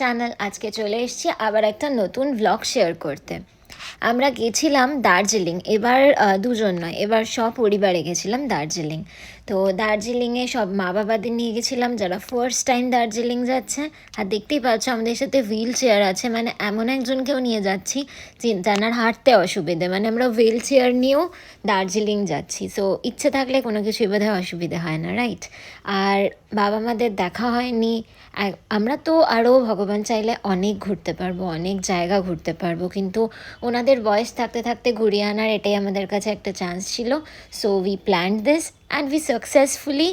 Channel আজকে চলে এসেছি আবার একটা নতুন ব্লগ শেয়ার করতে। আমরা গেছিলাম দার্জিলিং, এবার দুজন নয়, এবার সপরিবারে গেছিলাম দার্জিলিং। তো দার্জিলিংয়ে সব মা বাবাদের নিয়ে গেছিলাম যারা ফার্স্ট টাইম দার্জিলিং যাচ্ছে। আর দেখতেই পাচ্ছ আমাদের সাথে হুইল চেয়ার আছে, মানে এমন একজনকেও নিয়ে যাচ্ছি যার হাঁটতে অসুবিধে, মানে আমরা হুইল চেয়ার নিয়েও দার্জিলিং যাচ্ছি। সো ইচ্ছে থাকলে কোনো কিছুই বোধহয় অসুবিধে হয় না, রাইট? আর বাবা মাদের দেখা হয়নি। আমরা তো আরও ভগবান চাইলে অনেক ঘুরতে পারবো, অনেক জায়গা ঘুরতে পারবো, কিন্তু ওনাদের বয়স থাকতে থাকতে ঘুরিয়ে আনার এটাই আমাদের কাছে একটা চান্স ছিল। So we planned this and we successfully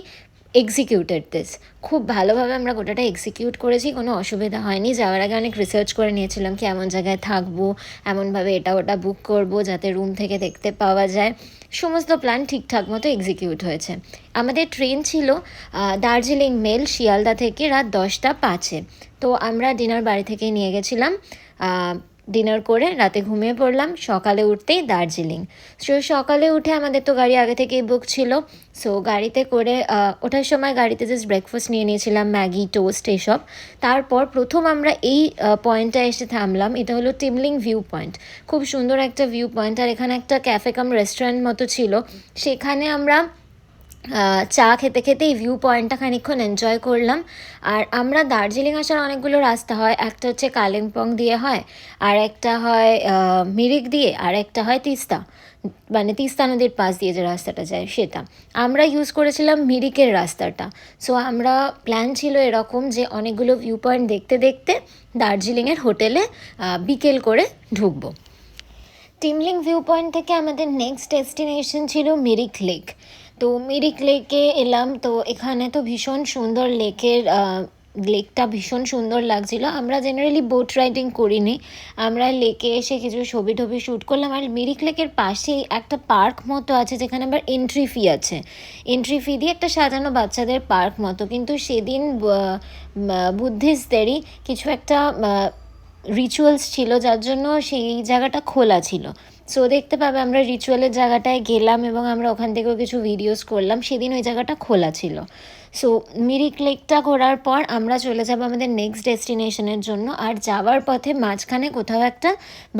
executed this. খুব ভালোভাবে আমরা গোটাটা এক্সিকিউট করেছি, কোনো অসুবিধা হয়নি। যাওয়ার আগে অনেক রিসার্চ করে নিয়েছিলাম কি এমন জায়গায় থাকবো, এমনভাবে এটা ওটা বুক করব যাতে রুম থেকে দেখতে পাওয়া যায়। সমস্ত প্ল্যান ঠিকঠাক মতো এক্সিকিউট হয়েছে। আমাদের ট্রেন ছিল দার্জিলিং মেল শিয়ালদা থেকে রাত 10টা 5-এ। তো আমরা ডিনার বাড়ি থেকে নিয়ে গেছিলাম, ডিনার করে রাতে ঘুমিয়ে পড়লাম, সকালে উঠতেই দার্জিলিং। সো সকালে উঠে আমাদের তো গাড়ি আগে থেকেই বুক ছিল। সো গাড়িতে করে ওঠার সময় গাড়িতে জাস্ট ব্রেকফাস্ট নিয়ে নিয়েছিলাম, ম্যাগি টোস্ট এসব। তারপর প্রথম আমরা এই পয়েন্টটায় এসে থামলাম, এটা হলো টিমলিং ভিউ পয়েন্ট। খুব সুন্দর একটা ভিউ পয়েন্ট, আর এখানে একটা ক্যাফে কাম রেস্টুরেন্ট মতো ছিল। সেখানে আমরা চা খেতে খেতে এই ভিউ পয়েন্টটা খানিকক্ষণ এনজয় করলাম। আর আমরা দার্জিলিং আসার অনেকগুলো রাস্তা হয়, একটা হচ্ছে কালিম্পং দিয়ে হয়, আর একটা হয় মিরিক দিয়ে, আর একটা হয় তিস্তা, মানে তিস্তা নদীর পাশ দিয়ে যে রাস্তাটা যায় সেটা। আমরা ইউজ করেছিলাম মিরিকের রাস্তাটা। সো আমরা প্ল্যান ছিল এরকম যে অনেকগুলো ভিউ পয়েন্ট দেখতে দেখতে দার্জিলিংয়ের হোটেলে বিকেল করে ঢুকবো। টিমলিং ভিউ পয়েন্ট থেকে আমাদের নেক্সট ডেস্টিনেশন ছিল মিরিক লেক। তো মিরিক লেকে এলাম। তো এখানে তো ভীষণ সুন্দর লেকটা ভীষণ সুন্দর লাগছিলো। আমরা জেনারেলি বোট রাইডিং করিনি, আমরা লেকে এসে কিছু ছবি টবি শ্যুট করলাম। আর মিরিক লেকের পাশেই একটা পার্ক মতো আছে যেখানে আবার এন্ট্রি ফি আছে, এন্ট্রি ফি দিয়ে একটা সাজানো বাচ্চাদের পার্ক মতো। কিন্তু সেদিন বুদ্ধিস্টদেরই কিছু একটা রিচুয়ালস ছিল যার জন্য সেই জায়গাটা খোলা ছিল। সো দেখতে পাবে আমরা রিচুয়ালের জায়গাটায় গেলাম এবং আমরা ওখান থেকেও কিছু ভিডিওস করলাম। সেদিন ওই জায়গাটা খোলা ছিল। সো মিরিক লেকটা ঘোরার পর আমরা চলে যাব আমাদের নেক্সট ডেস্টিনেশনের জন্য। আর যাওয়ার পথে মাঝখানে কোথাও একটা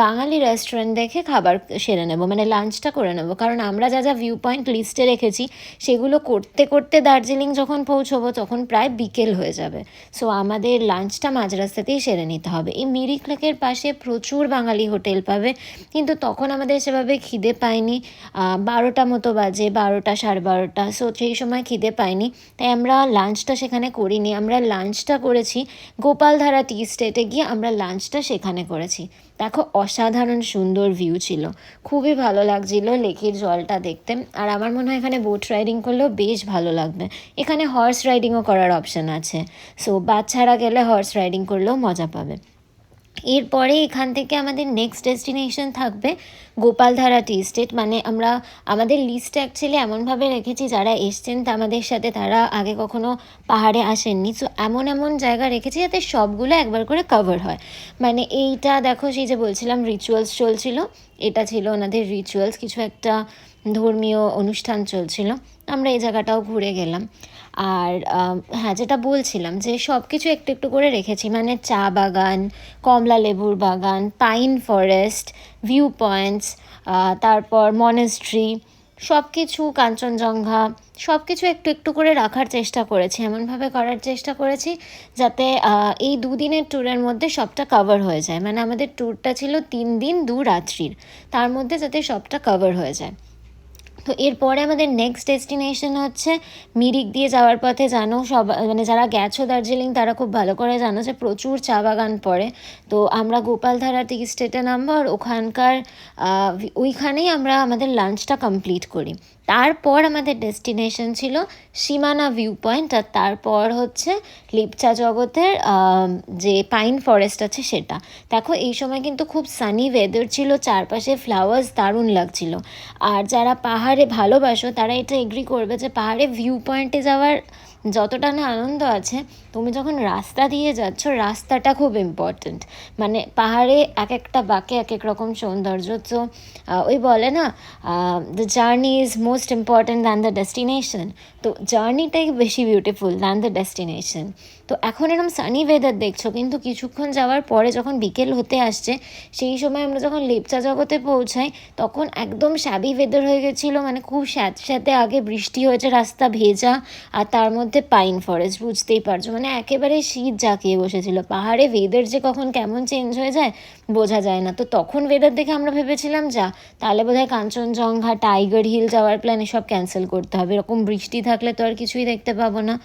বাঙালি রেস্টুরেন্ট দেখে খাবার সেরে নেব, মানে লাঞ্চটা করে নেব। কারণ আমরা যা যা ভিউ পয়েন্ট লিস্টে রেখেছি সেগুলো করতে করতে দার্জিলিং যখন পৌঁছবো তখন প্রায় বিকেল হয়ে যাবে। সো আমাদের লাঞ্চটা মাঝ রাস্তাতেই সেরে নিতে হবে। এই মিরিক লেকের পাশে প্রচুর বাঙালি হোটেল পাবে, কিন্তু তখন আমাদের সেভাবে খিদে পায়নি। 12টা মতো বাজে, 12টা 12:30। সো সেই সময় খিদে পায়নি, তাই আমরা লাঞ্চটা সেখানে করিনি। আমরা লাঞ্চটা করেছি গোপালধারা টি স্টেটে গিয়ে, আমরা লাঞ্চটা সেখানে করেছি। দেখো অসাধারণ সুন্দর ভিউ ছিল, খুবই ভালো লাগছিলো লেকের জলটা দেখতে। আর আমার মনে হয় এখানে বোট রাইডিং করলেও বেশ ভালো লাগবে। এখানে হর্স রাইডিংও করার অপশান আছে, সো বাচ্চারা গেলে হর্স রাইডিং করলেও মজা পাবে। এরপরে এখান থেকে আমাদের নেক্সট ডেস্টিনেশন থাকবে গোপালধারা টি এস্টেট। মানে আমরা আমাদের লিস্টে অ্যাকচুয়ালি এমনভাবে রেখেছি যারা এসছেন তা আমাদের সাথে তারা আগে কখনো পাহাড়ে আসেননি, সো এমন এমন জায়গা রেখেছি যাতে সবগুলো একবার করে কভার হয়। মানে এইটা দেখো, সেই যে বলছিলাম রিচুয়ালস চলছিল, এটা ছিল ওনাদের রিচুয়ালস, কিছু একটা ধর্মীয় অনুষ্ঠান চলছিল, আমরা এই জায়গাটাও ঘুরে গেলাম। আর হ্যাঁ, যেটা বলছিলাম যে সব কিছু একটু একটু করে রেখেছি, মানে চা বাগান, কমলা লেবুর বাগান, পাইন ফরেস্ট, ভিউ পয়েন্টস, তারপর মনেস্ট্রি, সব কিছু, কাঞ্চনজঙ্ঘা, সব কিছু একটু একটু করে রাখার চেষ্টা করেছি, এমনভাবে করার চেষ্টা করেছি যাতে এই দুদিনের ট্যুরের মধ্যে সবটা কভার হয়ে যায়। মানে আমাদের ট্যুরটা ছিল 3 দিন 2 রাত্রির, তার মধ্যে যাতে সবটা কভার হয়ে যায়। তো এরপরে আমাদের নেক্সট ডেস্টিনেশন হচ্ছে মিরিক দিয়ে যাওয়ার পথে, জানো সব, মানে যারা গেছো দার্জিলিং তারা খুব ভালো করে জানো যে প্রচুর চা বাগান পড়ে। তো আমরা গোপালধারা টি স্টেটে নামবো, আর ওখানকার ওইখানেই আমরা আমাদের লাঞ্চটা কমপ্লিট করি। তারপর আমাদের ডেস্টিনেশন ছিল সীমানা ভিউ পয়েন্ট, আর তারপর হচ্ছে লেপচা জগতের যে পাইন ফরেস্ট আছে সেটা। দেখো এই সময় কিন্তু খুব সানি ওয়েদার ছিল, চারপাশে ফ্লাওয়ার্স দারুণ লাগছিল। আর যারা পাহাড়ে ভালোবাসো তারা এটা এগ্রি করবে যে পাহাড়ে ভিউ পয়েন্টে যাওয়ার যতটা না আনন্দ আছে, তুমি যখন রাস্তা দিয়ে যাচ্ছ রাস্তাটা খুব ইম্পর্ট্যান্ট। মানে পাহাড়ে এক একটা বাঁকে এক এক রকম সৌন্দর্য। তো ওই বলে না, the journey is most important than the destination. তো জার্নিটাই বেশি বিউটিফুল দ্যান দ্য ডেস্টিনেশন। তো এখন এরকম সানি ওয়েদার দেখছো, কিন্তু কিছুক্ষণ যাওয়ার পরে যখন বিকেল হতে আসছে, সেই সময় আমরা যখন লেপচা জগতে পৌঁছাই তখন একদম শ্যাবি ওয়েদার হয়ে গেছিলো। মানে খুব স্যাঁতস্যাঁতে, আগে বৃষ্টি হয়েছে, রাস্তা ভেজা, আর তার মধ্যে পাইন ফরেস্ট, বুঝতেই পারছো মানে একেবারে শীত জাঁকিয়ে বসেছিল। পাহাড়ে ওয়েদার যে কখন কেমন চেঞ্জ হয়ে যায় বোঝা যায় না। তো তখন ওয়েদার দেখে আমরা ভেবেছিলাম তাহলে বোধহয় কাঞ্চনজঙ্ঘা, টাইগার হিল যাওয়ার প্ল্যান এসব ক্যান্সেল করতে হবে, এরকম বৃষ্টি থাকলে তো আর কিছুই দেখতে পাবো না।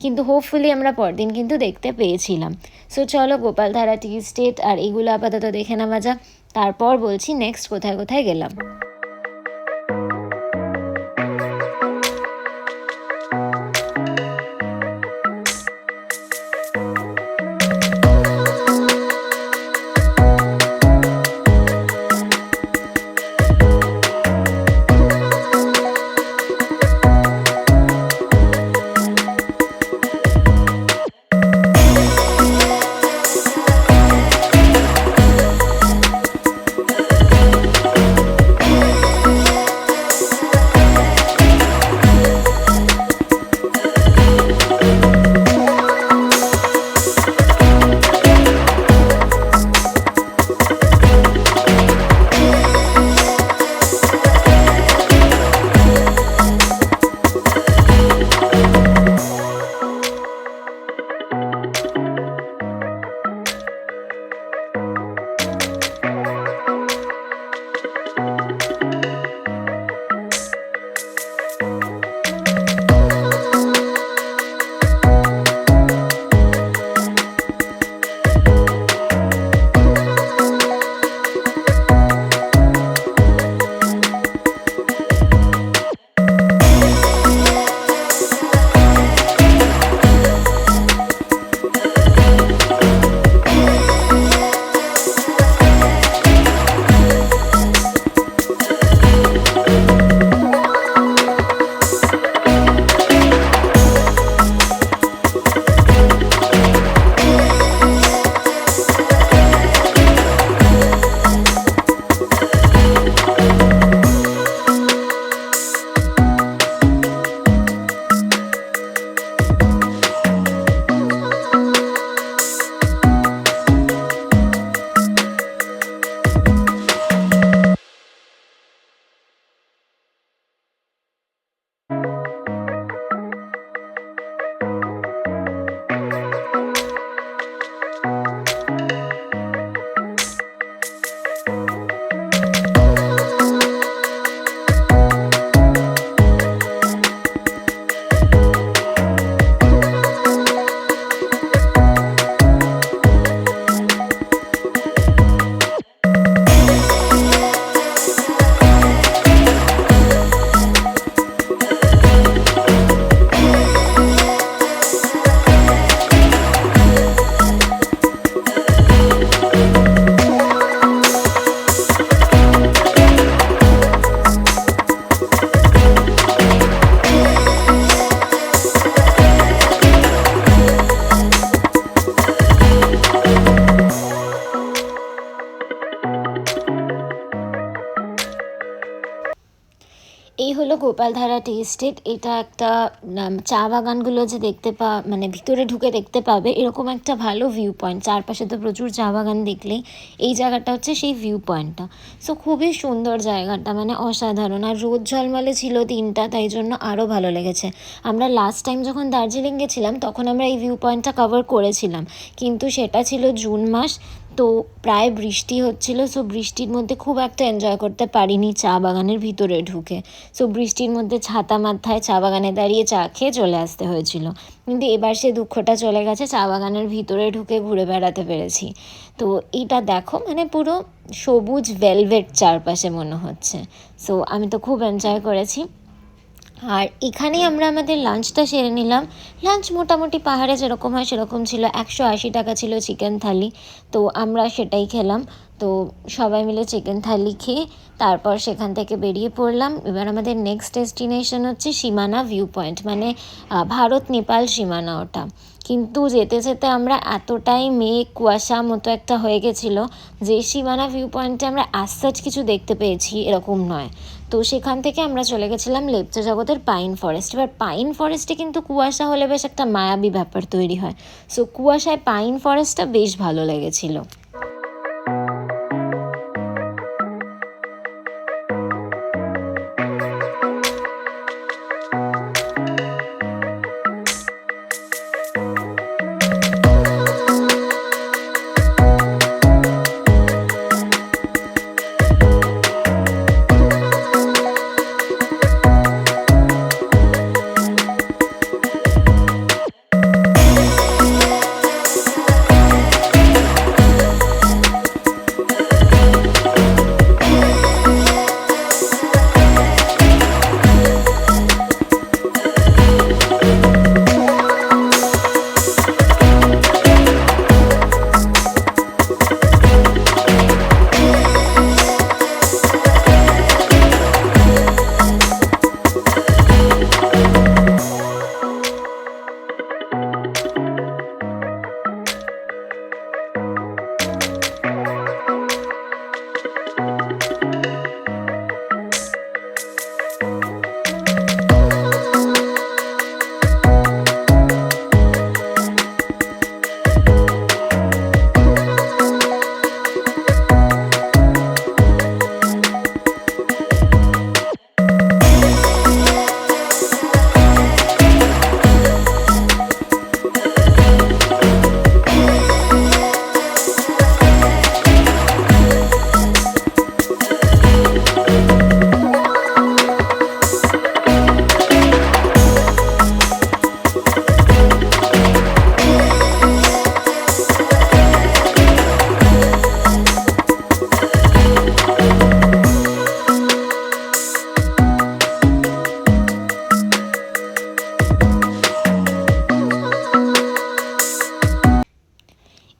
কিন্তু হোপফুলি আমরা পরদিন কিন্তু দেখতে পেয়েছিলাম। সো চলো, গোপালধারা টি স্টেট আর এগুলো আপাতত দেখে নেওয়া যাক, তারপর বলছি নেক্সট কোথায় কোথায় গেলাম। Gopaldhara tea estate. এটা একটা চা বাগানগুলো যে মানে ভিতরে ঢুকে দেখতে পাবে এরকম একটা ভালো ভিউ পয়েন্ট। চারপাশে তো প্রচুর চা বাগান, দেখলেই এই জায়গাটা হচ্ছে সেই ভিউ পয়েন্টটা। সো খুবই সুন্দর জায়গাটা, মানে অসাধারণ। আর রোদ ঝলমলে ছিল দিনটা, তাই জন্য আরও ভালো লেগেছে। আমরা লাস্ট টাইম যখন দার্জিলিং গেছিলাম তখন আমরা এই ভিউ পয়েন্টটা কভার করেছিলাম, কিন্তু সেটা ছিল জুন মাস, তো প্রায় বৃষ্টি হচ্ছিল। সো বৃষ্টির মধ্যে খুব একটা এনজয় করতে পারিনি চা বাগানের ভিতরে ঢুকে। সো বৃষ্টির মধ্যে ছাতা মাথায় চা বাগানে দাঁড়িয়ে চা খেয়ে চলে আসতে হয়েছিল। কিন্তু এবার সে দুঃখটা চলে গেছে, চা বাগানের ভিতরে ঢুকে ঘুরে বেড়াতে পেরেছি। তো এটা দেখো, মানে পুরো সবুজ ভেলভেট চারপাশে মনে হচ্ছে। সো আমি তো খুব এনজয় করেছি। আর এখানেই আমরা আমাদের লাঞ্চটা সেরে নিলাম। লাঞ্চ মোটামুটি পাহাড়ে যেরকম হয় সেরকম ছিল। 180 টাকা ছিল চিকেন থালি, তো আমরা সেটাই খেলাম। তো সবাই মিলে চিকেন থালি খেয়ে তারপর সেখান থেকে বেরিয়ে পড়লাম। এবার আমাদের নেক্সট ডেস্টিনেশন হচ্ছে সীমানা ভিউ পয়েন্ট, মানে ভারত নেপাল সীমানা ওটা। কিন্তু যেতে যেতে আমরা এতটাই মেঘ কুয়াশা মতো একটা হয়ে গেছিলো যে সীমানা ভিউ পয়েন্টে আমরা অ্যাজ সাচ কিছু দেখতে পেয়েছি এরকম নয়। তো সেখান থেকে আমরা চলে গেছিলাম লেপচা জগতের পাইন ফরেস্ট। এবার পাইন ফরেস্টে কিন্তু কুয়াশা হলে বেশ একটা মায়াবী ব্যাপার তৈরি হয়। সো কুয়াশায় পাইন ফরেস্টটা বেশ ভালো লেগেছিলো।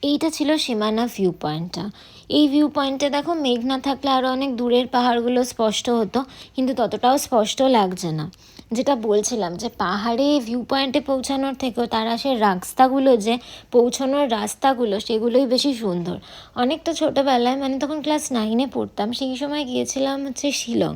এইটা ছিল সীমানা ভিউ পয়েন্টটা। এই ভিউ পয়েন্টে দেখো মেঘ না থাকলে আরও অনেক দূরের পাহাড়গুলো স্পষ্ট হতো, কিন্তু ততটাও স্পষ্ট লাগছে না। যেটা বলছিলাম যে পাহাড়ে ভিউ পয়েন্টে পৌঁছানোর থেকেও তার আসে রাস্তাগুলো, যে পৌঁছানোর রাস্তাগুলো সেগুলোই বেশি সুন্দর। অনেকটা ছোটোবেলায়, মানে তখন ক্লাস 9-এ পড়তাম, সেই সময় গিয়েছিলাম হচ্ছে শিলং।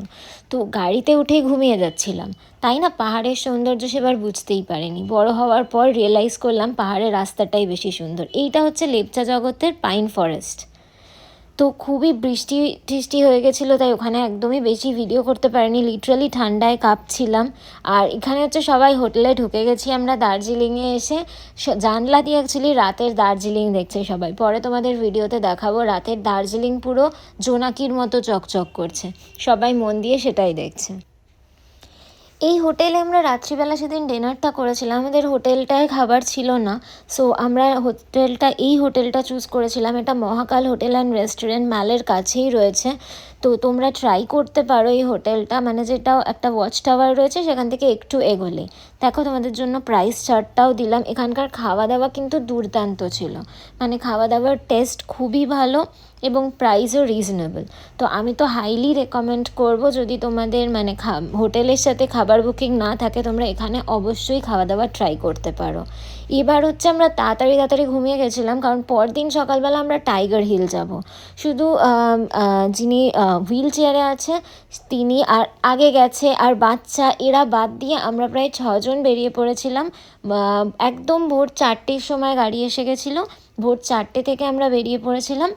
তো গাড়িতে উঠেই ঘুমিয়ে যাচ্ছিলাম, তাই না পাহাড়ের সৌন্দর্য সেবার বুঝতেই পারিনি। বড় হওয়ার পর রিয়েলাইজ করলাম পাহাড়ের রাস্তাটাই বেশি সুন্দর। এইটা হচ্ছে লেপচা জগতের পাইন ফরেস্ট। তো খুবই বৃষ্টি টিষ্টি হয়ে গেছিলো, তাই ওখানে একদমই বেশি ভিডিও করতে পারিনি। লিটারালি ঠান্ডায় কাঁপছিলাম। আর এখানে হচ্ছে সবাই হোটেলে ঢুকে গেছি আমরা দার্জিলিংয়ে এসে। জানলা দিয়ে অ্যাকচুয়ালি রাতের দার্জিলিং দেখছে সবাই। পরে তোমাদের ভিডিওতে দেখাবো রাতের দার্জিলিং পুরো জোনাকির মতো চকচক করছে। সবাই মন দিয়ে সেটাই দেখছে। এই হোটেলে আমরা রাত্রিবেলা সেদিন ডিনারটা করেছিলাম। আমাদের হোটেলটায় খাবার ছিল না, সো আমরা এই হোটেলটা চুজ করেছিলাম। এটা মহাকাল হোটেল অ্যান্ড রেস্টুরেন্ট, ম্যালের কাছেই রয়েছে। তো তোমরা ট্রাই করতে পারো এই হোটেলটা, মানে যেটা একটা ওয়াচ টাওয়ার রয়েছে সেখান থেকে একটু এগোলে। দেখো তোমাদের জন্য প্রাইস চার্টটাও দিলাম। এখানকার খাওয়া দাওয়া কিন্তু দুর্দান্ত ছিল, মানে খাওয়া দাওয়ার টেস্ট খুবই ভালো এবং প্রাইসও রিজনেবল। তো আমি তো হাইলি রেকমেন্ড করব, যদি তোমাদের মানে হোটেলের সাথে খাবার বুকিং না থাকে তোমরা এখানে অবশ্যই খাওয়া দাওয়া ট্রাই করতে পারো। এবার হচ্ছে আমরা তাড়াতাড়ি ঘুমিয়ে গেছিলাম, কারণ পরদিন সকালবেলা আমরা টাইগার হিল যাব। শুধু যিনি হুইল চেয়ারে আছে তিনি আর আগে গেছে, আর বাচ্চা এরা বাদ দিয়ে আমরা প্রায় 6জন বেরিয়ে পড়েছিলাম। একদম ভোর 4টের সময় গাড়ি এসে গেছিলো। ভোর 4টে থেকে আমরা বেরিয়ে পড়েছিলাম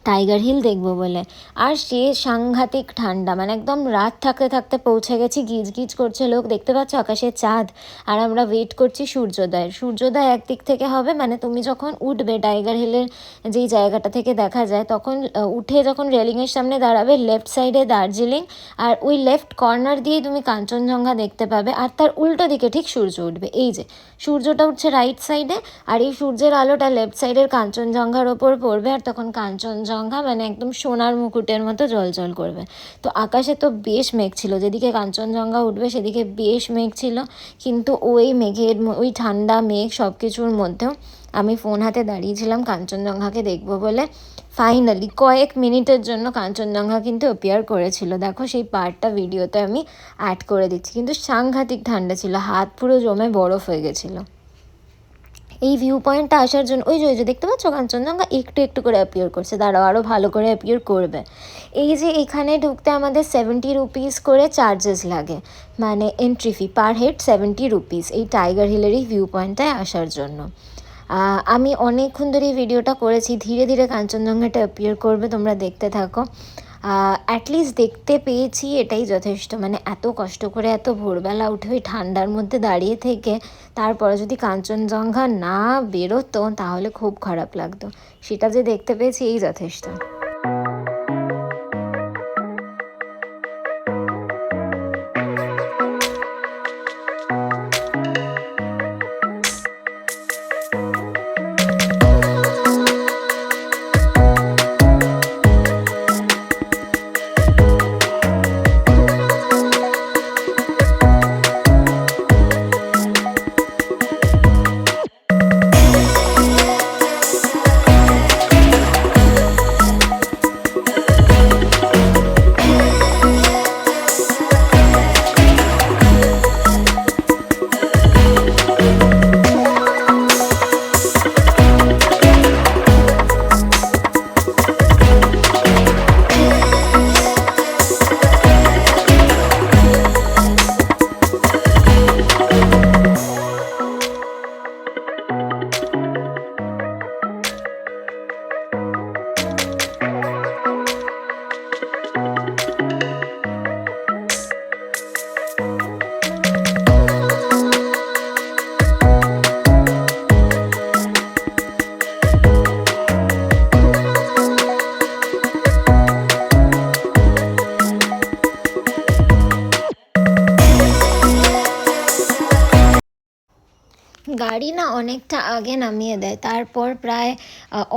টাইগার হিল দেখবো বলে। আর সে সাংঘাতিক ঠান্ডা, মানে একদম রাত থাকতে থাকতে পৌঁছে গেছি। গিজ গিজ করছে লোক, দেখতে পাচ্ছ আকাশে চাঁদ, আর আমরা ওয়েট করছি সূর্যোদয়ের। সূর্যোদয় একদিক থেকে হবে, মানে তুমি যখন উঠবে টাইগার হিলের যেই জায়গাটা থেকে দেখা যায়, তখন উঠে যখন রেলিংয়ের সামনে দাঁড়াবে, লেফট সাইডে দার্জিলিং, আর ওই লেফট কর্নার দিয়েই তুমি কাঞ্চনজঙ্ঘা দেখতে পাবে। আর তার উল্টো দিকে ঠিক সূর্য উঠবে। এই যে সূর্যটা উঠছে রাইট সাইডে, আর এই সূর্যের আলোটা লেফট সাইডের কাঞ্চনজঙ্ঘার ওপর পড়বে, আর তখন কাঞ্চনজঙ্ঘা মানে একদম সোনার মুকুটের মতো জ্বলজ্বল করবে। তো আকাশে তো বেশ মেঘ ছিল, যেদিকে কাঞ্চনজঙ্ঘা উঠবে সেদিকে বেশ মেঘ ছিল, কিন্তু ওই মেঘের ওই ঠান্ডা মেঘ সব কিছুর মধ্যেও আমি ফোন হাতে দাঁড়িয়েছিলাম কাঞ্চনজঙ্ঘাকে দেখবো বলে। ফাইনালি কয়েক মিনিটের জন্য কাঞ্চনজঙ্ঘা কিন্তু অ্যাপিয়ার করেছিল। দেখো সেই পার্টটা ভিডিওতে আমি অ্যাড করে দিচ্ছি। কিন্তু সাংঘাতিক ঠান্ডা ছিল, হাত পুরো জমে বরফ হয়ে গেছিলো। এই ভিউ পয়েন্টটা আসার জন্য ওই যে দেখতে পাচ্ছ কাঞ্চনজঙ্ঘা একটু একটু করে অ্যাপিয়ার করছে, দাঁড়াও আরও ভালো করে অ্যাপিয়ার করবে। এই যে এখানে ঢুকতে আমাদের 70 রুপিস করে চার্জেস লাগে, মানে entry fee per head 70 rupees এই টাইগার হিলের এই ভিউ পয়েন্টটায় আসার জন্য। আমি অনেকক্ষণ ধরে এই ভিডিওটা করেছি, ধীরে ধীরে কাঞ্চনজঙ্ঘাটা অ্যাপিয়ার করবে, তোমরা দেখতে থাকো। অ্যাটলিস্ট দেখতে পেয়েছি, এটাই যথেষ্ট। মানে এত কষ্ট করে এত ভোরবেলা উঠে ওই ঠান্ডার মধ্যে দাঁড়িয়ে থেকে তারপরে যদি কাঞ্চনজঙ্ঘা না বেরোতো তাহলে খুব খারাপ লাগতো। সেটা যে দেখতে পেয়েছি এই যথেষ্ট। গাড়ি না অনেকটা আগে নামিয়ে দেয়, তারপর প্রায়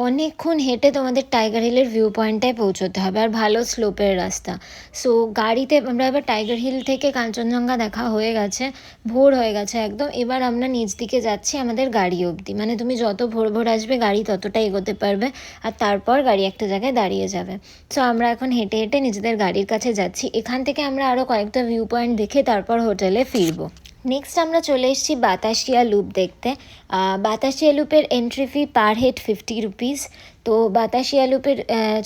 অনেকক্ষণ হেঁটে তোমাদের টাইগার হিলের ভিউ পয়েন্টটায় পৌঁছতে হবে, আর ভালো স্লোপের রাস্তা। সো গাড়িতে আমরা এবার টাইগার হিল থেকে কাঞ্চনজঙ্ঘা দেখা হয়ে গেছে, ভোর হয়ে গেছে একদম। এবার আমরা নিচ দিকে যাচ্ছি আমাদের গাড়ি অবধি, মানে তুমি যত ভোর ভোর আসবে গাড়ি ততটা এগোতে পারবে, আর তারপর গাড়ি একটা জায়গায় দাঁড়িয়ে যাবে। সো আমরা এখন হেঁটে হেঁটে নিজেদের গাড়ির কাছে যাচ্ছি। এখান থেকে আমরা আরও কয়েকটা ভিউ পয়েন্ট দেখে তারপর হোটেলে ফিরবো। নেক্সট আমরা চলে এসেছি বাতাসিয়া লুপ দেখতে। বাতাসিয়া লুপের entry fee per head 50 rupees. তো বাতাসিয়া লুপের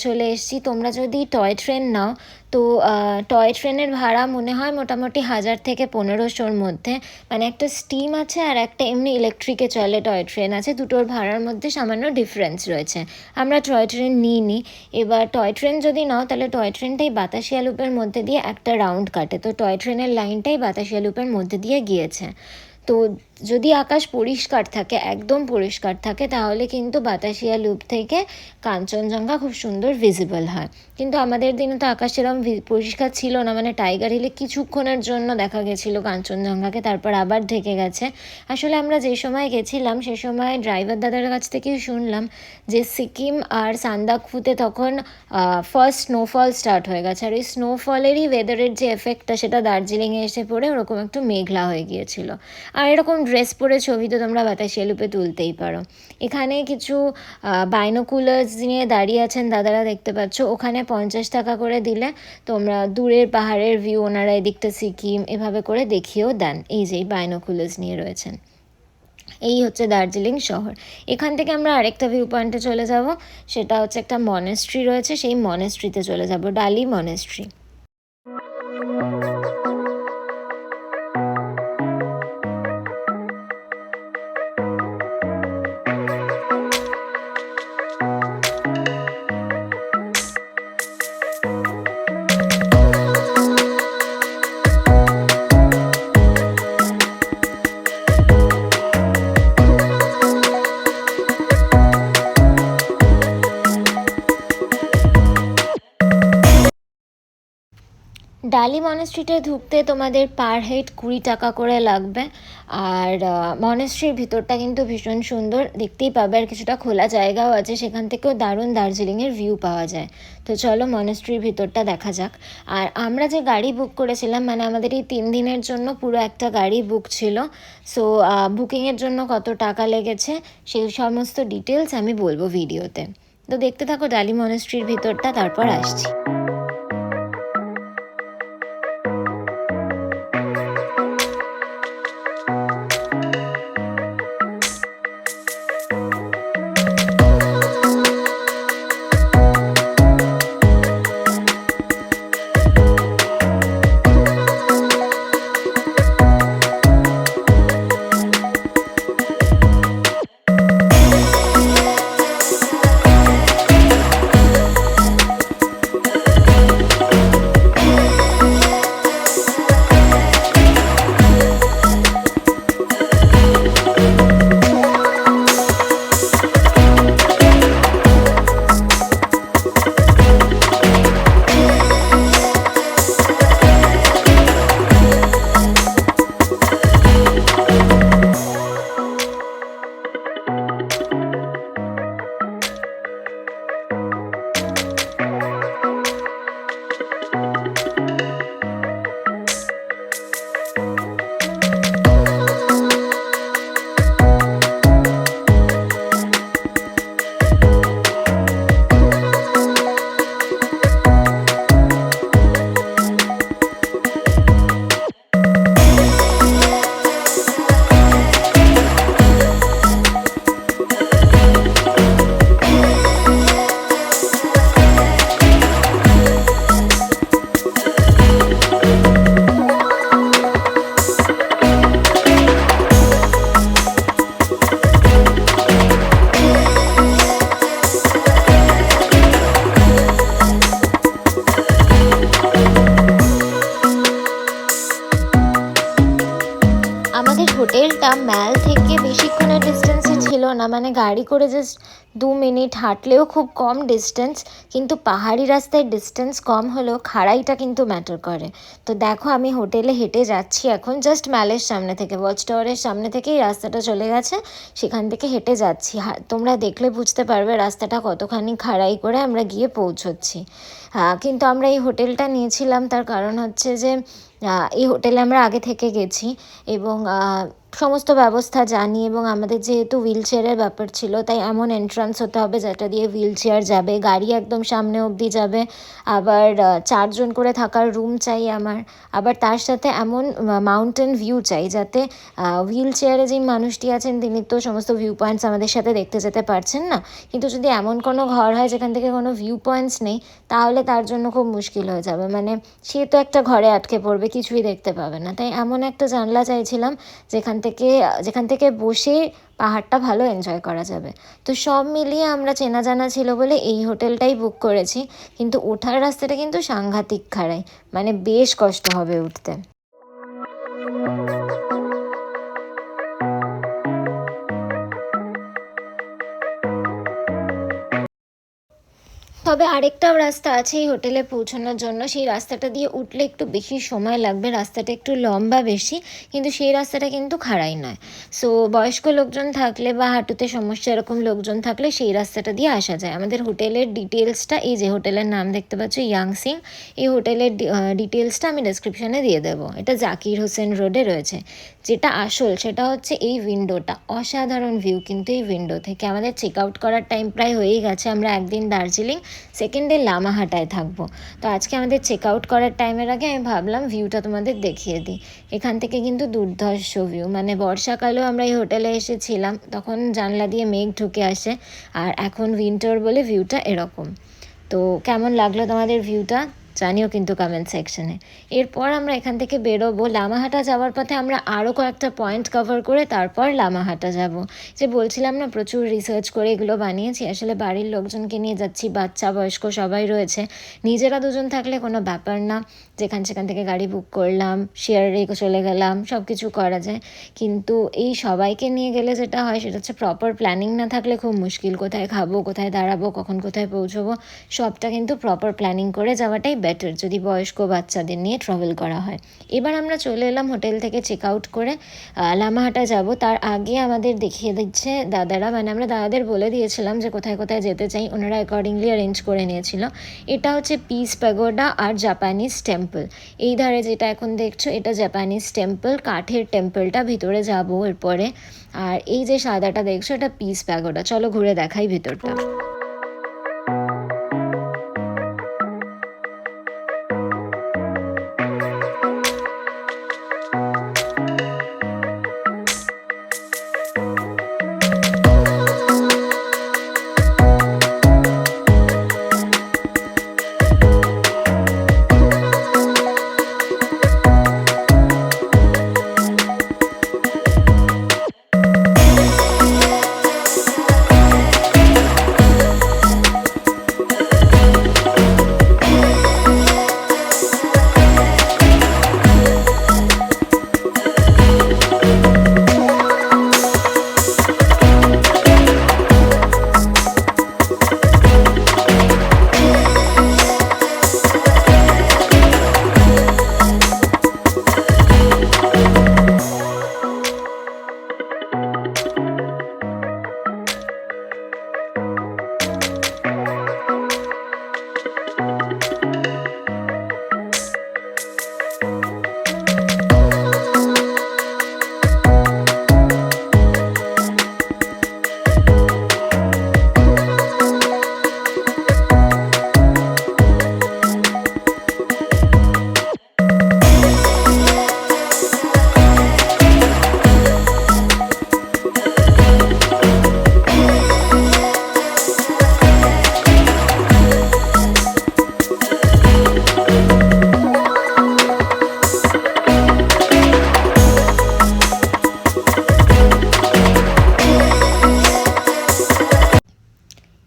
চলে এসেছি। তোমরা যদি টয় ট্রেন নাও তো টয় ট্রেনের ভাড়া মনে হয় মোটামুটি 1000 থেকে 1500-র মধ্যে, মানে একটা স্টিম আছে আর একটা এমনি ইলেকট্রিকে চলে টয় ট্রেন আছে, দুটোর ভাড়ার মধ্যে সামান্য ডিফারেন্স রয়েছে। আমরা টয় ট্রেন নিইনি। এবার টয় ট্রেন যদি নাও তাহলে টয় ট্রেনটাই বাতাসিয়া লুপের মধ্যে দিয়ে একটা রাউন্ড কাটে, তো টয় ট্রেনের লাইনটাই বাতাসিয়া লুপের মধ্যে দিয়ে গিয়েছে। তো যদি আকাশ পরিষ্কার থাকে, একদম পরিষ্কার থাকে, তাহলে কিন্তু বাতাসিয়া লুপ থেকে কাঞ্চনজঙ্ঘা খুব সুন্দর ভিজিবল হয়। কিন্তু আমাদের দিনে তো আকাশ সেরকম পরিষ্কার ছিল না, মানে টাইগার হিলে কিছুক্ষণের জন্য দেখা গেছিলো কাঞ্চনজঙ্ঘাকে, তারপর আবার ঢেকে গেছে। আসলে আমরা যে সময় গেছিলাম সে সময় ড্রাইভার দাদার কাছ থেকেই শুনলাম যে সিকিম আর সান্দাকফুতে তখন ফার্স্ট স্নোফল স্টার্ট হয়ে গেছে, আর ওই স্নোফলেরই ওয়েদারের যে এফেক্টটা সেটা দার্জিলিংয়ে এসে পড়ে ওরকম একটু মেঘলা হয়ে গিয়েছিল। আর এরকম ড্রেস পরে ছবি তো তোমরা বাতাসিয়া লুপে তুলতেই পারো। এখানে কিছু বাইনোকুলার্স নিয়ে দাঁড়িয়ে আছেন দাদারা, দেখতে পাচ্ছ। ওখানে 50 টাকা করে দিলে তোমরা দূরের পাহাড়ের ভিউ, ওনারা এদিকটা সিকিম এভাবে করে দেখিয়েও দেন। এই যে বাইনোকুলার্স নিয়ে রয়েছেন। এই হচ্ছে দার্জিলিং শহর। এখান থেকে আমরা আরেকটা ভিউ পয়েন্টে চলে যাব, সেটা হচ্ছে একটা মনেস্ট্রি রয়েছে, সেই মনেস্ট্রিতে চলে যাব, ডালি মনেস্ট্রি। ডালি মনেস্ট্রিতে ঢুকতে তোমাদের পার হেড 20 টাকা করে লাগবে। আর মনেস্ট্রির ভিতরটা কিন্তু ভীষণ সুন্দর, দেখতেই পাবে, আর কিছুটা খোলা জায়গাও আছে, সেখান থেকেও দারুণ দার্জিলিংয়ের ভিউ পাওয়া যায়। তো চলো মনেস্ট্রির ভিতরটা দেখা যাক। আর আমরা যে গাড়ি বুক করেছিলাম, মানে আমাদের এই 3 দিনের জন্য পুরো একটা গাড়ি বুক ছিল। সো বুকিংয়ের জন্য কত টাকা লেগেছে সেই সমস্ত ডিটেলস আমি বলবো ভিডিওতে। তো দেখতে থাকো ডালি মনেস্ট্রির ভিতরটা, তারপর আসছি। আমাদের হোটেলটা ম্যাল থেকে বেশিক্ষণের ডিস্টেন্সে ছিল না, মানে গাড়ি করে জাস্ট 2 মিনিট হাঁটলেও খুব কম ডিস্টেন্স। কিন্তু পাহাড়ি রাস্তায় ডিস্টেন্স কম হলেও খাড়াইটা কিন্তু ম্যাটার করে। তো দেখো আমি হোটেলে হেঁটে যাচ্ছি এখন, জাস্ট ম্যালের সামনে থেকে, ওয়াচ টাওয়ারের সামনে থেকেই রাস্তাটা চলে গেছে, সেখান থেকে হেঁটে যাচ্ছি। তোমরা দেখলে বুঝতে পারবে রাস্তাটা কতখানি খাড়াই করে আমরা গিয়ে পৌঁছচ্ছি। কিন্তু আমরা এই হোটেলটা নিয়েছিলাম তার কারণ হচ্ছে যে এই হোটেলে আমরা আগে থেকে গেছি এবং সমস্ত ব্যবস্থা জানি, এবং আমাদের যেহেতু হুইল চেয়ারের ব্যাপার ছিল, তাই এমন এন্ট্রান্স হতে হবে যেটা দিয়ে হুইল চেয়ার যাবে, গাড়ি একদম সামনে অবধি যাবে। আবার 4 জন করে থাকার রুম চাই আমার। আবার তার সাথে এমন মাউন্টেন ভিউ চাই যাতে হুইল চেয়ারে যেই মানুষটি আছেন তিনি তো সমস্ত ভিউ পয়েন্টস আমাদের সাথে দেখতে যেতে পারছেন না, কিন্তু যদি এমন কোনো ঘর হয় যেখান থেকে কোনো ভিউ পয়েন্টস নেই, তাহলে তার জন্য খুব মুশকিল হয়ে যাবে, মানে সে তো একটা ঘরে আটকে পড়বে, কিছুই দেখতে পাবে না। তাই এমন একটা জানলা চাইছিলাম যেখান থেকে বসে পাহাড়টা ভালো এনজয় করা যাবে। তো সব মিলিয়ে আমরা চেনা জানা ছিল বলে এই হোটেলটাই বুক করেছি। কিন্তু ওঠার রাস্তাটা কিন্তু সাংঘাতিক খাড়াই, মানে বেশ কষ্ট হবে উঠতে। তবে আরেকটাও রাস্তা আছে এই হোটেলে পৌঁছানোর জন্য, সেই রাস্তাটা দিয়ে উঠলে একটু বেশি সময় লাগবে, রাস্তাটা একটু লম্বা বেশি, কিন্তু সেই রাস্তাটা কিন্তু খাড়াই নয়। সো বয়স্ক লোকজন থাকলে বা হাঁটুতে সমস্যা এরকম লোকজন থাকলে সেই রাস্তাটা দিয়ে আসা যায়। আমাদের হোটেলের ডিটেলসটা, এই যে হোটেলের নাম দেখতে পাচ্ছ ইয়াংসিং, এই হোটেলের ডিটেলসটা আমি ডেসক্রিপশানে দিয়ে দেবো। এটা জাকির হোসেন রোডে রয়েছে। যেটা আসল সেটা হচ্ছে এই উইন্ডোটা, অসাধারণ ভিউ কিন্তু এই উইন্ডো থেকে। আমাদের চেক আউট করার টাইম প্রায় হয়েই গেছে, আমরা একদিন দার্জিলিং সেকেন্ডে লামাহাটায় থাকবো। তো আজকে আমাদের চেক আউট করার টাইমের আগে আমি ভাবলাম ভিউটা তোমাদের দেখিয়ে দিই। এখান থেকে কিন্তু দুর্ধর্ষ ভিউ, মানে বর্ষাকালেও আমরা এই হোটেলে এসেছিলাম তখন জানলা দিয়ে মেঘ ঢুকে আসে, আর এখন উইন্টার বলে ভিউটা এরকম। তো কেমন লাগলো তোমাদের ভিউটা জানিও কিন্তু কমেন্ট সেকশনে। এরপর আমরা এখান থেকে বেরোবো। লামাহাটা যাওয়ার পথে আমরা আরও কয়েকটা পয়েন্ট কভার করে তারপর লামাহাটা যাব। যে বলছিলাম না প্রচুর রিসার্চ করে এগুলো বানিয়েছি, আসলে বাড়ির লোকজনকে নিয়ে যাচ্ছি, বাচ্চা বয়স্ক সবাই রয়েছে। নিজেরা দুজন থাকলে কোনো ব্যাপার না, যেখান সেখান থেকে গাড়ি বুক করলাম, শেয়ারে চলে গেলাম, সব কিছু করা যায়। কিন্তু এই সবাইকে নিয়ে গেলে যেটা হয় সেটা হচ্ছে প্রপার প্ল্যানিং না থাকলে খুব মুশকিল। কোথায় খাবো, কোথায় দাঁড়াবো, কখন কোথায় পৌঁছবো, সবটা কিন্তু প্রপার প্ল্যানিং করে যাওয়াটাই বেটার যদি বয়স্ক বাচ্চাদের নিয়ে ট্রাভেল করা হয়। এবার আমরা চলে এলাম হোটেল থেকে চেক আউট করে লামাহাটা যাব। তার আগে আমাদের দেখিয়ে দিচ্ছে দাদারা, মানে আমরা দাদাদের বলে দিয়েছিলাম যে কোথায় কোথায় যেতে চাই, ওনারা অ্যাকর্ডিংলি অ্যারেঞ্জ করে নিয়েছিল। এটা হচ্ছে পিস প্যাগোডা আর জাপানিজ টেম্পল। এই ধারে যেটা এখন দেখছো এটা জাপানিজ টেম্পল, কাঠের টেম্পলটা, ভিতরে যাবো এরপরে। আর এই যে সাদাটা দেখছো এটা পিস প্যাগোডা। চলো ঘুরে দেখাই ভেতরটা।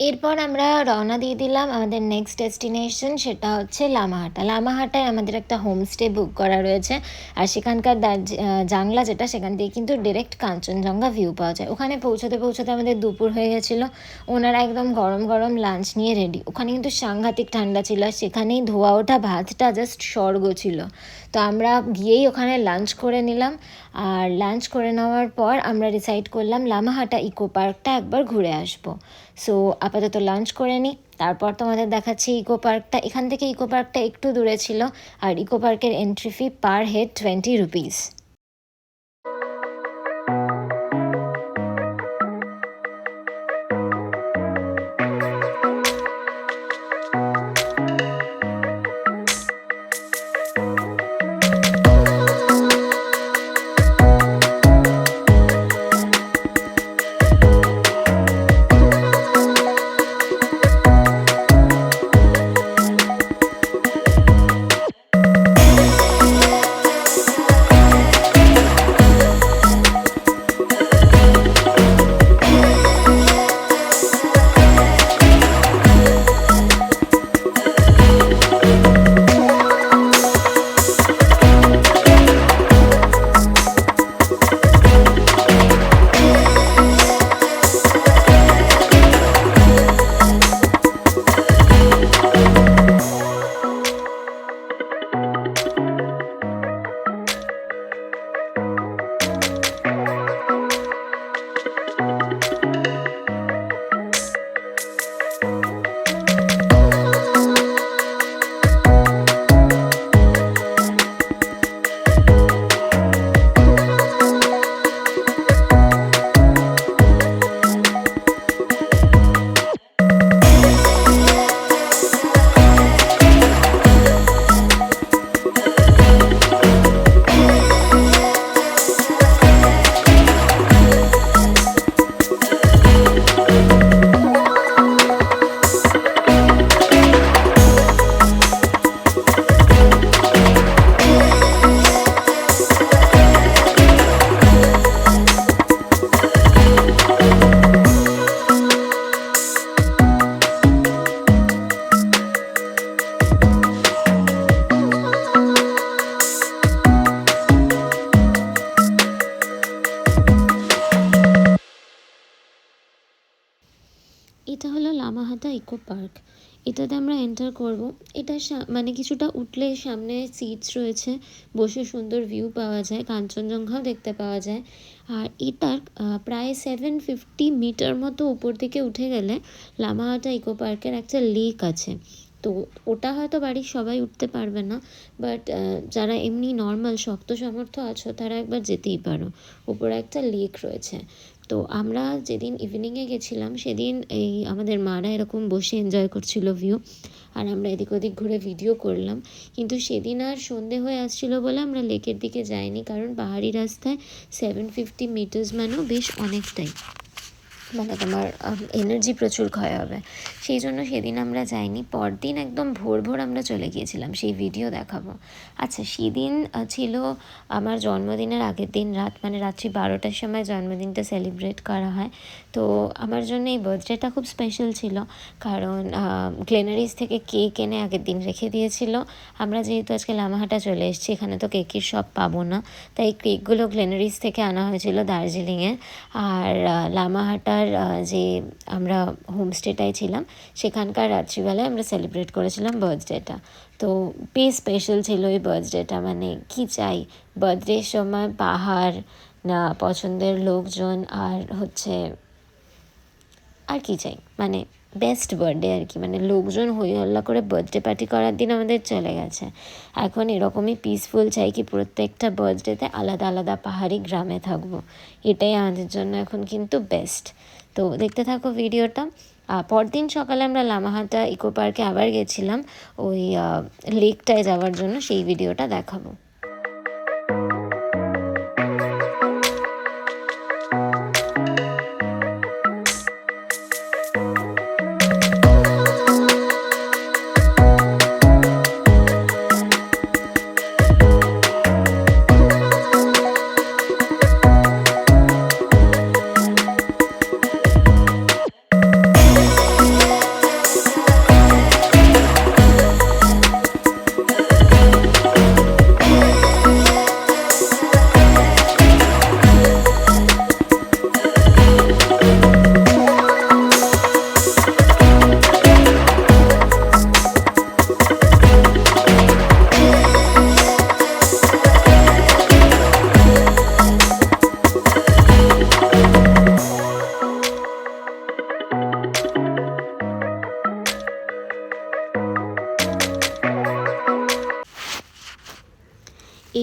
এরপর আমরা রওনা দিয়ে দিলাম আমাদের নেক্সট ডেস্টিনেশন, সেটা হচ্ছে লামাহাটা। লামাহাটায় আমাদের একটা হোমস্টে বুক করা রয়েছে, আর সেখানকার জাংলা যেটা, সেখান থেকে কিন্তু ডিরেক্ট কাঞ্চনজঙ্ঘা ভিউ পাওয়া যায়। ওখানে পৌঁছতে পৌঁছতে আমাদের দুপুর হয়ে গেছিলো। ওনারা একদম গরম গরম লাঞ্চ নিয়ে রেডি। ওখানে কিন্তু সাংঘাতিক ঠান্ডা ছিল, আর সেখানেই ধোয়া ওঠা ভাতটা জাস্ট স্বর্গ ছিল। তো আমরা গিয়েই ওখানে লাঞ্চ করে নিলাম, আর লাঞ্চ করে নেওয়ার পর আমরা ডিসাইড করলাম লামাহাটা ইকো পার্কটা একবার ঘুরে আসবো। সো আপাতত লাঞ্চ করে নিই, তারপর তোমাদের দেখাচ্ছি ইকো পার্কটা। এখান থেকে ইকো পার্কটা একটু দূরে ছিল, আর ইকো পার্কের entry fee per head 20 rupees. এটা হলো লামাহাটা ইকো পার্ক। এটাতে আমরা এন্টার করব। এটা মানে কিছুটা উঠলে সামনে সিটস রয়েছে, বসে সুন্দর ভিউ পাওয়া যায়, কাঞ্চনজঙ্ঘাও দেখতে পাওয়া যায়। আর এটার প্রায় 750 মিটার মতো উপর দিকে উঠে গেলে লামাহাটা ইকো পার্কের একটা লেক আছে। তো ওটা হয়তো বাড়ির সবাই উঠতে পারবে না, বাট যারা এমনি নর্মাল শক্ত সামর্থ্য আছো তারা একবার যেতেই পারো। উপরে একটা লেক রয়েছে। তো আমরা যেদিন ইভিনিংয়ে গেছিলাম সেদিন এই আমাদের মারা এরকম বসে এনজয় করছিল ভিউ, আর আমরা এদিক ওদিক ঘুরে ভিডিও করলাম। কিন্তু সেদিন আর সন্ধে হয়ে আসছিলো বলে আমরা লেকের দিকে যাইনি, কারণ পাহাড়ি রাস্তায় 750 মিটার্স মানেও বেশ অনেকটাই, মানে তোমার এনার্জি প্রচুর ক্ষয় হবে। সেই জন্য সেদিন আমরা যাইনি। পরদিন একদম ভোর ভোর আমরা চলে গিয়েছিলাম, সেই ভিডিও দেখাবো। আচ্ছা, সেদিন ছিল আমার জন্মদিনের আগের দিন রাত, মানে রাত্রি 12টার সময় জন্মদিনটা সেলিব্রেট করা হয়। তো আমার জন্য এই বার্থডেটা খুব স্পেশাল ছিল, কারণ গ্লেনারিস থেকে কেক এনে আগের দিন রেখে দিয়েছিল। আমরা যেহেতু আজকে লামাহাটা চলে এসেছি, এখানে তো কেকের শপ পাবো না, তাই কেকগুলো গ্লেনারিস থেকে আনা হয়েছিল দার্জিলিংয়ের। আর লামাহাটার যে আমরা হোমস্টেটায় ছিলাম সেখানকার রাত্রিবেলায় আমরা সেলিব্রেট করেছিলাম বার্থডেটা। তো বেশ স্পেশাল ছিল এই বার্থডেটা, মানে কি চাই বার্থডের সময়, পাহাড় না, পছন্দের লোকজন, আর হচ্ছে আর কি চাই, মানে বেস্ট বার্থডে আর কি। মানে লোকজন হই হল্লা করে বার্থডে পার্টি করার দিন আমাদের চলে গেছে। এখন এরকমই পিসফুল চাই কি প্রত্যেকটা বার্থডেতে আলাদা আলাদা পাহাড়ি গ্রামে থাকবো, এটাই আমাদের জন্য এখন কিন্তু বেস্ট। তো দেখতে থাকো ভিডিওটা। পরদিন সকালে আমরা লামাহাটা ইকো পার্কে আবার গেছিলাম ওই লেকটায় যাওয়ার জন্য, সেই ভিডিওটা দেখাবো।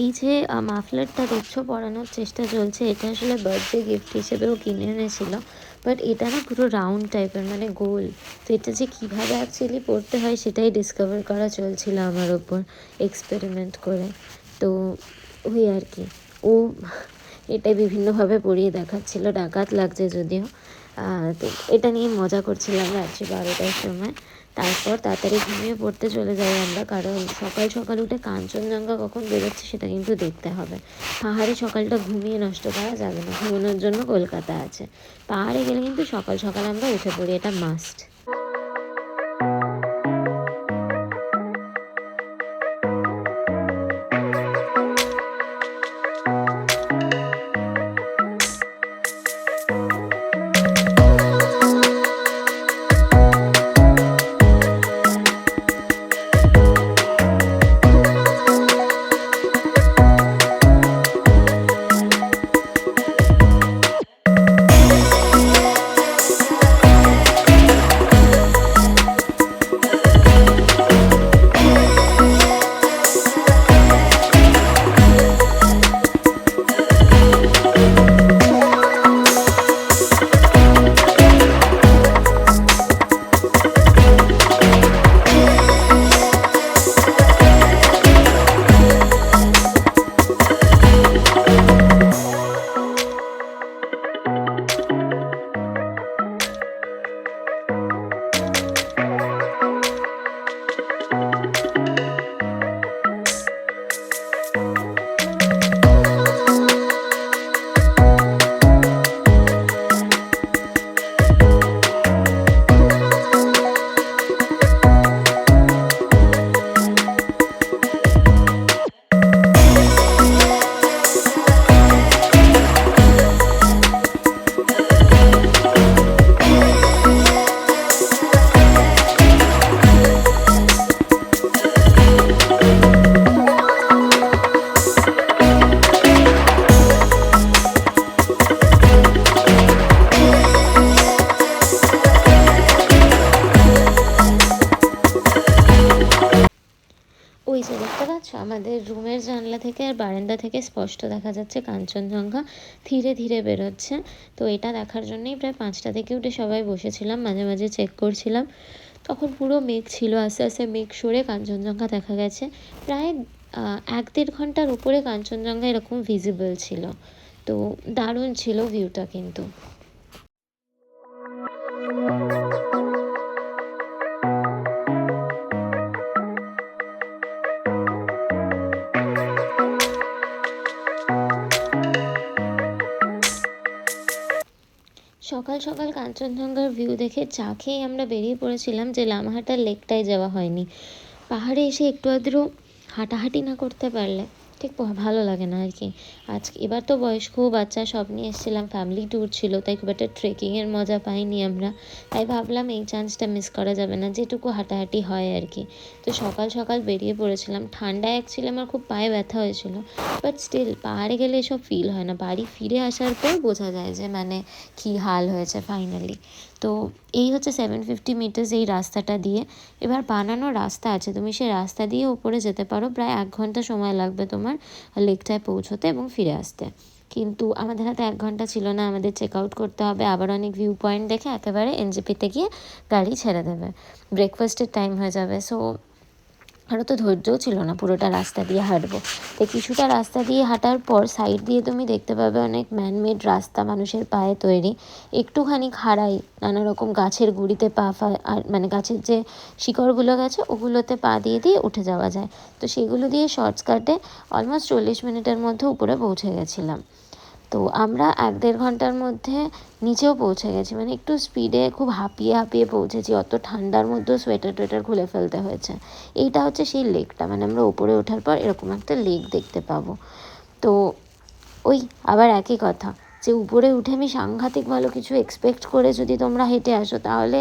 এই যে মাফলারটা দেখছো পরানোর চেষ্টা চলছে, এটা আসলে বার্থডে গিফট হিসেবেও কিনে এনেছিল, বাট এটা না পুরো রাউন্ড টাইপের, মানে গোল। তো এটা যে কীভাবে অ্যাকচুয়ালি পড়তে হয় সেটাই ডিসকভার করা চলছিল আমার ওপর এক্সপেরিমেন্ট করে। তো ওই আর কি, ও এটাই বিভিন্নভাবে পড়িয়ে দেখাচ্ছিল, ডাকাত লাগছে যদিও। তো এটা নিয়ে মজা করছিলাম রাত্রি 12টার সময়। তারপর তাড়াতাড়ি ঘুমিয়ে পড়তে চলে যাই আমরা, কারণ সকাল সকাল উঠে কাঞ্চনজঙ্ঘা কখন বেরোচ্ছে সেটা কিন্তু দেখতে হবে। পাহাড়ে সকালটা ঘুমিয়ে নষ্ট করা যাবে না, ঘুমানোর জন্য কলকাতা আছে। পাহাড়ে গেলে কিন্তু সকাল সকাল আমরা উঠে পড়ি, এটা মাস্ট। আমাদের রুমের জানলা থেকে আর বারান্দা থেকে স্পষ্ট দেখা যাচ্ছে কাঞ্চনজঙ্ঘা ধীরে ধীরে বেরোচ্ছে। তো এটা দেখার জন্যই প্রায় 5টা থেকে উঠে সবাই বসেছিলাম, মাঝে মাঝে চেক করছিলাম। তখন পুরো মেঘ ছিল, আস্তে আস্তে মেঘ সরে কাঞ্চনজঙ্ঘা দেখা গেছে। প্রায় 1-1.5 ঘন্টার উপরে কাঞ্চনজঙ্ঘা এরকম ভিজিবল ছিল। তো দারুণ ছিল ভিউটা কিন্তু। সকাল সকাল কাঞ্চনজঙ্ঘার ভিউ দেখে চা খেয়ে আমরা বেরিয়ে পড়েছিলাম, যে লামাহাটার লেকটায় যাওয়া হয়নি। পাহাড়ে এসে একটু আধটু হাঁটাহাঁটি না করতে পারলে ঠিক ভালো লাগে না আর কি। এবার তো বয়স্ক বাচ্চা সব নিয়ে এসেছিলাম, ফ্যামিলি ট্যুর ছিল, তাই খুব একটা ট্রেকিংয়ের মজা পাইনি আমরা। তাই ভাবলাম এই চান্সটা মিস করা যাবে না, যেটুকু হাঁটাহাঁটি হয় আর কি। তো সকাল সকাল বেরিয়ে পড়েছিলাম। ঠান্ডায় অ্যাকচুয়ালি আমার খুব পায়ে ব্যথা হয়েছিল, বাট স্টিল পাহাড়ে গেলে এসব ফিল হয় না। বাড়ি ফিরে আসার পর বোঝা যায় যে মানে কী হাল হয়েছে ফাইনালি। তো এই হচ্ছে 750 মিটার্স এই রাস্তাটা দিয়ে। এবার বানানো রাস্তা আছে, তুমি সেই রাস্তা দিয়ে উপরে যেতে পারো। প্রায় 1 ঘন্টা সময় লাগবে তোমার লেকটায় পৌঁছতে এবং ফিরে আসতে। কিন্তু আমাদের হাতে 1 ঘন্টা ছিল না, আমাদের চেক আউট করতে হবে। আবার অনেক ভিউ পয়েন্ট দেখে একেবারে এনজেপিতে গিয়ে গাড়ি ছেড়ে দেবে, ব্রেকফাস্টের টাইম হয়ে যাবে। সো আরও তো ধৈর্যও ছিল না পুরোটা রাস্তা দিয়ে হাঁটবো। তো কিছুটা রাস্তা দিয়ে হাঁটার পর সাইড দিয়ে তুমি দেখতে পাবে অনেক ম্যানমেড রাস্তা, মানুষের পায়ে তৈরি। একটুখানি খাড়াই, নানা রকম গাছের গুঁড়িতে পা আর মানে গাছের যে শিকড়গুলো গেছে ওগুলোতে পা দিয়ে দিয়ে উঠে যাওয়া যায়। তো সেগুলো দিয়ে শর্টকাটে অলমোস্ট 40 মিনিটের মধ্যে উপরে পৌঁছে গেছিলাম। তো আমরা 1-1.5 ঘন্টার মধ্যে নিচেও পৌঁছে গেছি, মানে একটু স্পিডে খুব হাঁপিয়ে হাঁপিয়ে পৌঁছেছি। অত ঠান্ডার মধ্যেও সোয়েটার টোয়েটার খুলে ফেলতে হয়েছে। এইটা হচ্ছে সেই লেকটা, মানে আমরা উপরে ওঠার পর এরকম একটা লেক দেখতে পাবো। তো ওই আবার একই কথা, যে উপরে উঠে আমি সাংঘাতিক ভালো কিছু এক্সপেক্ট করে যদি তোমরা হেঁটে আসো তাহলে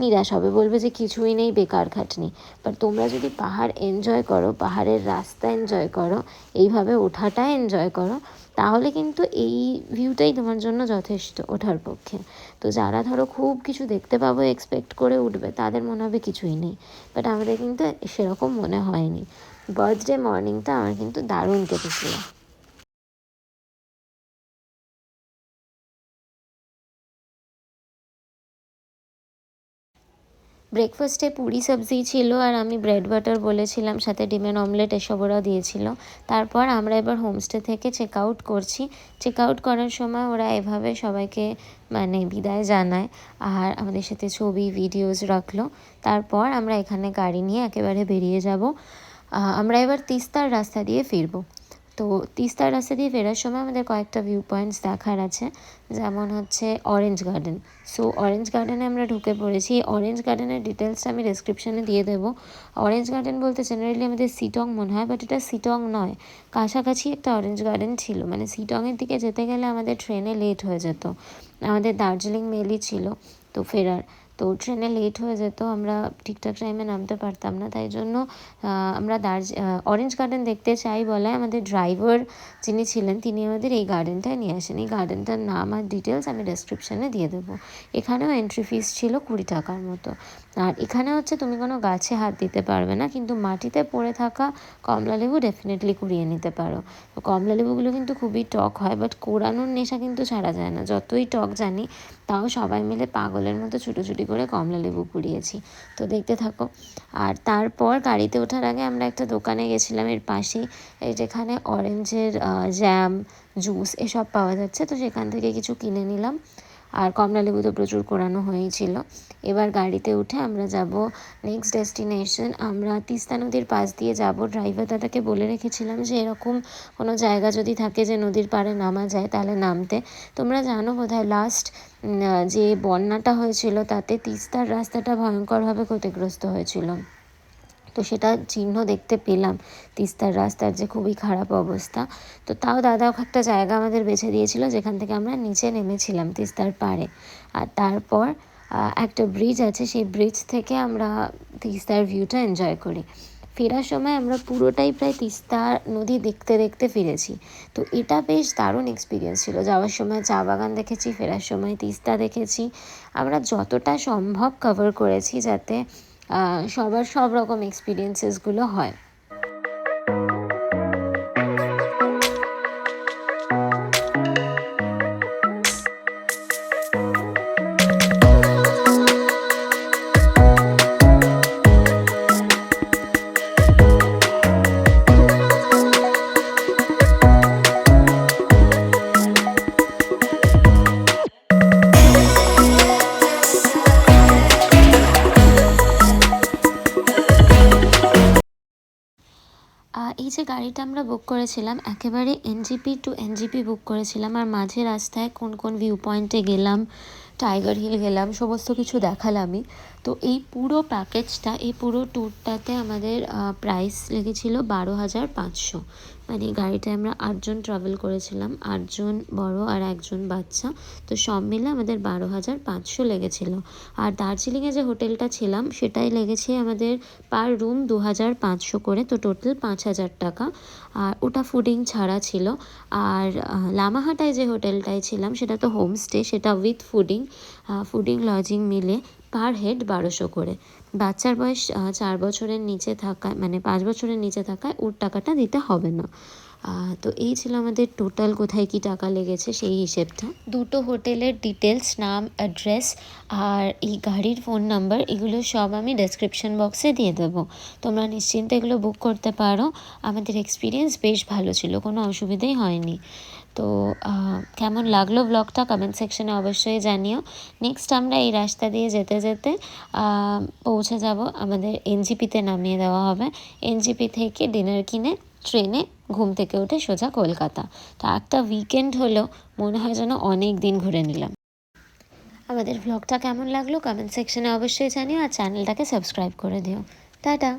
নিরাশ হবে, বলবে যে কিছুই নেই, বেকার খাটনি। বাট তোমরা যদি পাহাড় এনজয় করো, পাহাড়ের রাস্তা এনজয় করো, এইভাবে ওঠাটা এনজয় করো, তাহলে কিন্তু এই ভিউটাই তোমার জন্য যথেষ্ট ওঠার পক্ষে। তো যারা ধরো খুব কিছু দেখতে পাবো এক্সপেক্ট করে উঠবে, তাদের মনে হবে কিছুই নেই। বাট আমাদের কিন্তু সেরকম মনে হয়নি। বার্থডে মর্নিংটা আমার কিন্তু দারুণ কেটেছিল। ব্রেকফাস্টে পুরি সবজি ছিল, আর আমি ব্রেড বাটার বলেছিলাম, সাথে ডিমের অমলেট এসব ওরা দিয়েছিল। তারপর আমরা এবার হোমস্টে থেকে চেক আউট করছি। চেক আউট করার সময় ওরা এভাবে সবাইকে মানে বিদায় জানায়, আর আমাদের সাথে ছবি ভিডিওস রাখলো। তারপর আমরা এখানে গাড়ি নিয়ে একেবারে বেরিয়ে যাব। আমরা এবার তিস্তার রাস্তা দিয়ে ফিরবো। তো তিস্তার রাস্তা দিয়ে ফেরার সময় আমাদের কয়েকটা ভিউ পয়েন্টস দেখার আছে, যেমন হচ্ছে অরেঞ্জ গার্ডেন। সো অরেঞ্জ গার্ডেনে আমরা ঢুকে পড়েছি। অরেঞ্জ গার্ডেনের ডিটেলসটা আমি ডেসক্রিপশানে দিয়ে দেবো। অরেঞ্জ গার্ডেন বলতে জেনারেলি আমাদের সিটং মনে হয়, বাট এটা সিটং নয়, কাছাকাছি একটা অরেঞ্জ গার্ডেন ছিল। মানে সিটংয়ের দিকে যেতে গেলে আমাদের ট্রেনে লেট হয়ে যেত। আমাদের দার্জিলিং মেলই ছিল তো ফেরার, তো ট্রেনে লেট হয়ে যেত, আমরা ঠিকঠাক টাইমে নামতে পারতাম না। তাই জন্য আমরা অরেঞ্জ গার্ডেন দেখতে চাই বলে আমাদের ড্রাইভার যিনি ছিলেন তিনি আমাদের এই গার্ডেনটায় নিয়ে আসেন। এই গার্ডেনটার নাম আর ডিটেলস আমি ডেসক্রিপশানে দিয়ে দেবো। এখানেও এন্ট্রি ফিস ছিল 20 টাকার মতো। আর এখানে হচ্ছে তুমি কোনো গাছে হাত দিতে পারবে না, কিন্তু মাটিতে পড়ে থাকা কমলালেবু ডেফিনেটলি কুড়িয়ে নিতে পারো। তো কমলালেবুগুলো কিন্তু খুবই টক হয়, বাট কোরানোর নেশা কিন্তু ছাড়া যায় না। যতই টক জানি তাও সবাই মিলে পাগলের মতো ছুটোছুটি করে কমলালেবু কুড়িয়েছি। তো দেখতে থাকো। আর তারপর গাড়িতে ওঠার আগে আমরা একটা দোকানে গেছিলাম এর পাশেই, এই যেখানে অরেঞ্জের জ্যাম জুস এসব পাওয়া যাচ্ছে। তো সেখান থেকে কিছু কিনে নিলাম। আর কমলালেবু তো প্রচুর কোরানো হয়েছিল। এবার গাড়িতে উঠে আমরা যাব নেক্সট ডেস্টিনেশন। আমরা তিস্তা নদীর পাশ দিয়ে যাব। ড্রাইভার দাদাকে বলে রেখেছিলাম যে এরকম কোনো জায়গা যদি থাকে যে নদীর পাড়ে নামা যায় তাহলে নামতে। তোমরা জানো বোধহয় লাস্ট যে বন্যাটা হয়েছিল তাতে তিস্তার রাস্তাটা ভয়ঙ্করভাবে ক্ষতিগ্রস্ত হয়েছিল। তো সেটা চিহ্ন দেখতে পেলাম তিস্তার রাস্তার যে খুবই খারাপ অবস্থা। তো তাও দাদাও একটা জায়গা আমাদের বেছে দিয়েছিল যেখান থেকে আমরা নিচে নেমেছিলাম তিস্তার পাড়ে। আর তারপর একটা ব্রিজ আছে, সেই ব্রিজ থেকে আমরা তিস্তার ভিউটা এনজয় করি। ফেরার সময় আমরা পুরোটাই প্রায় তিস্তা নদী দেখতে দেখতে ফিরেছি। তো এটা বেশ দারুণ এক্সপিরিয়েন্স ছিল। যাওয়ার সময় চা বাগান দেখেছি, ফেরার সময় তিস্তা দেখেছি। আমরা যতটা সম্ভব কভার করেছি যাতে সবার সব রকম এক্সপিরিয়েন্সেসগুলো হয়। যে গাড়িটা আমরা বুক করেছিলাম একেবারে এনজিপি টু এনজিপি বুক করেছিলাম, আর মাঝে রাস্তায় কোন কোন ভিউ পয়েন্টে গেলাম, টাইগার হিল গেলাম, সমস্ত কিছু দেখালামই। তো এই পুরো প্যাকেজটা, এই পুরো ট্যুরটাতে আমাদের প্রাইস লেগেছিল 12,500। মানে গাড়িটায় আমরা 8জন ট্রাভেল করেছিলাম, 8জন বড় আর 1জন বাচ্চা। তো সব মিলে আমাদের 12,500 লেগেছিল। আর দার্জিলিংয়ে যে হোটেলটা ছিলাম সেটাই লেগেছে আমাদের পার রুম 2,500 করে, তো টোটাল 5,000 টাকা। আর ওটা ফুডিং ছাড়া ছিল। আর লামাহাটায় যে হোটেলটায় ছিলাম সেটা তো হোমস্টে, সেটা উইথ ফুডিং লজিং মিলে পার হেড 1,200 করে। বাচ্চার বয়স 4 বছরের নিচে থাকায়, মানে 5 বছরের নিচে থাকায় ওর টাকাটা দিতে হবে না। তো এই ছিল আমাদের টোটাল কোথায় কি টাকা লেগেছে সেই হিসেবটা। দুটো হোটেলের ডিটেলস, নাম, অ্যাড্রেস আর এই গাড়ির ফোন নাম্বার, এগুলো সব আমি ডেসক্রিপশন বক্সে দিয়ে দেবো। তোমরা নিশ্চিন্তে এগুলো বুক করতে পারো। আমাদের এক্সপিরিয়েন্স বেশ ভালো ছিল, কোনো অসুবিধাই হয়নি। তো কেমন লাগলো ব্লগটা কমেন্ট সেকশনে অবশ্যই জানিও। নেক্সট আমরা এই রাস্তা দিয়ে যেতে যেতে পৌঁছে যাব, আমাদের এনজিপিতে নামিয়ে দেওয়া হবে। এনজিপি থেকে ডিনার কিনে ট্রেনে ঘুম থেকে উঠে সোজা কলকাতা। তো একটা উইকেন্ড হলো, মনে হয় যেন অনেক দিন ঘুরে নিলাম। আমাদের ব্লগটা কেমন লাগলো কমেন্ট সেকশনে অবশ্যই জানিও, আর চ্যানেলটাকে সাবস্ক্রাইব করে দিও। টাটা।